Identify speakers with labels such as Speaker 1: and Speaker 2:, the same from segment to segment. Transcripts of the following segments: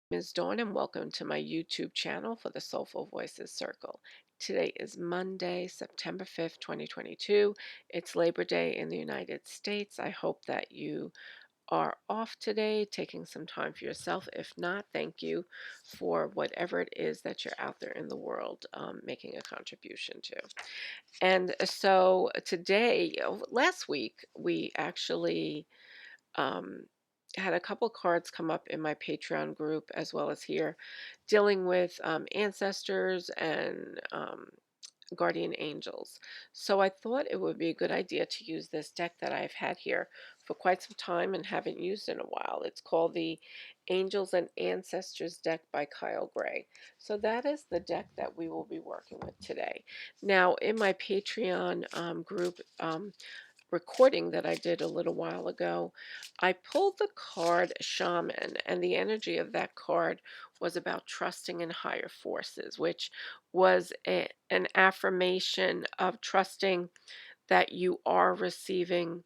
Speaker 1: Ms. Dawn, and welcome to my YouTube channel for the Soulful Voices Circle. Today is Monday, September 5th, 2022. It's Labor Day in the United States. I hope that you are off today, taking some time for yourself. If not, thank you for whatever it is that you're out there in the world making a contribution to. And so today, last week, we actually um, had a couple cards come up in my Patreon group as well as here, dealing with ancestors and guardian angels. So I thought it would be a good idea to use this deck that I've had here for quite some time and haven't used in a while. It's called the Angels and Ancestors deck by Kyle Gray. So that is the deck that we will be working with today. Now, in my Patreon group, recording that I did a little while ago, I pulled the card Shaman, and the energy of that card was about trusting in higher forces, which was an affirmation of trusting that you are receiving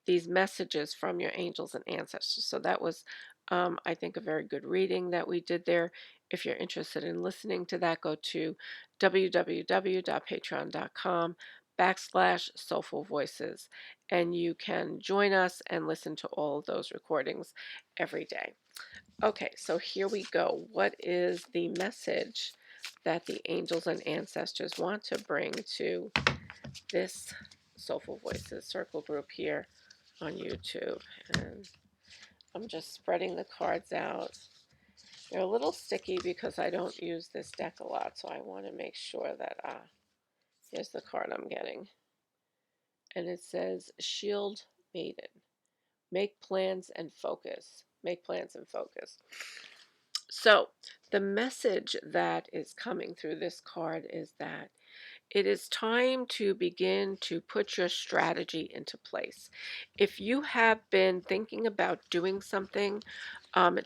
Speaker 1: these messages from your angels and ancestors. So that was, I think, a very good reading that we did there. If you're interested in listening to that, go to www.patreon.com/Soulful Voices, and you can join us and listen to all of those recordings every day. Okay, so here we go. What is the message that the angels and ancestors want to bring to this Soulful Voices Circle group here on YouTube? And I'm just spreading the cards out. They're a little sticky because I don't use this deck a lot, so I want to make sure that, here's the card I'm getting. And it says, Shield Maiden. Make plans and focus. Make plans and focus. So the message that is coming through this card is that it is time to begin to put your strategy into place. If you have been thinking about doing something,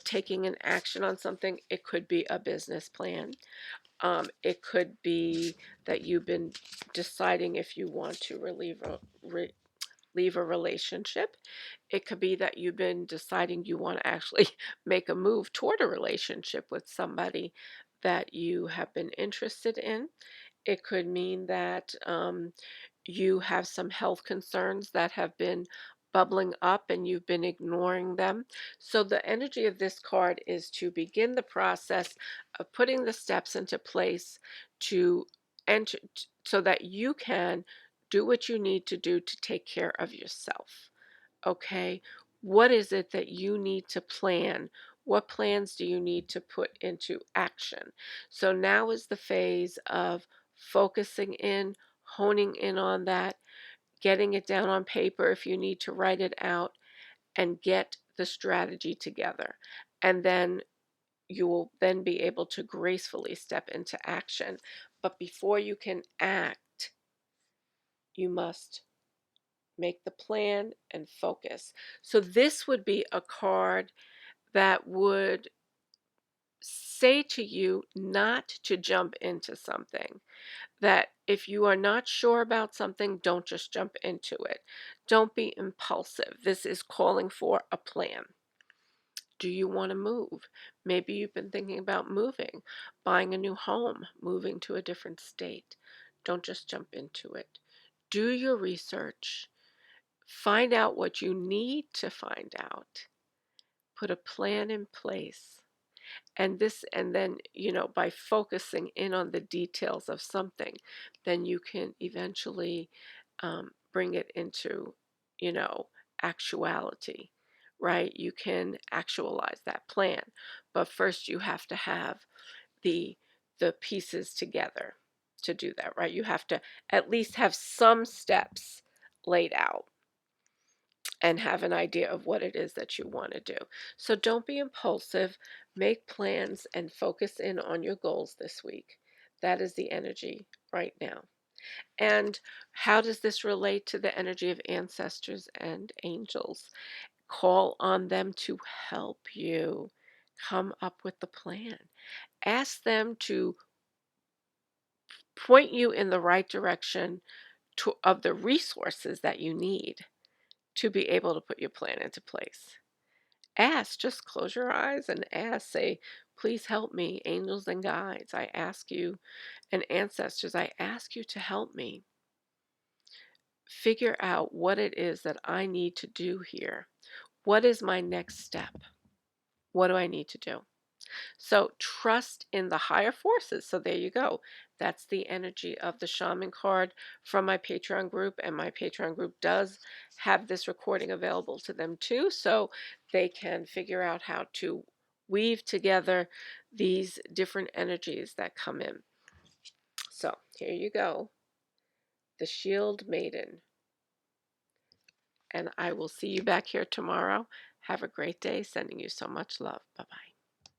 Speaker 1: taking an action on something, it could be a business plan. It could be that you've been deciding if you want to leave a relationship. It could be that you've been deciding you want to actually make a move toward a relationship with somebody that you have been interested in. It could mean that you have some health concerns that have been bubbling up and you've been ignoring them. So the energy of this card is to begin the process of putting the steps into place to enter so that you can do what you need to do to take care of yourself. Okay? What is it that you need to plan? What plans do you need to put into action? So now is the phase of focusing in, honing in on that, getting it down on paper if you need to write it out, and get the strategy together. And then you will then be able to gracefully step into action. But before you can act, you must make the plan and focus. So this would be a card that would say to you not to jump into something. That if you are not sure about something, don't just jump into it. Don't be impulsive. This is calling for a plan. Do you want to move? Maybe you've been thinking about moving, buying a new home, moving to a different state. Don't just jump into it. Do your research. Find out what you need to find out. Put a plan in place. And then, by focusing in on the details of something, then you can eventually bring it into, you know, actuality, right? You can actualize that plan. But first you have to have the the pieces together to do that, right? You have to at least have some steps laid out and have an idea of what it is that you want to do. So don't be impulsive, make plans and focus in on your goals this week. That is the energy right now. And how does this relate to the energy of ancestors and angels? Call on them to help you come up with the plan. Ask them to point you in the right direction of the resources that you need to be able to put your plan into place. Ask, just close your eyes and ask, say, Please help me, angels and guides. I ask you, and ancestors, I ask you to help me figure out what it is that I need to do here. What is my next step? What do I need to do? So trust in the higher forces. So there you go. That's the energy of the shaman card from my Patreon group. And my Patreon group does have this recording available to them too. So they can figure out how to weave together these different energies that come in. So here you go. The Shield Maiden. And I will see you back here tomorrow. Have a great day. Sending you so much love. Bye-bye.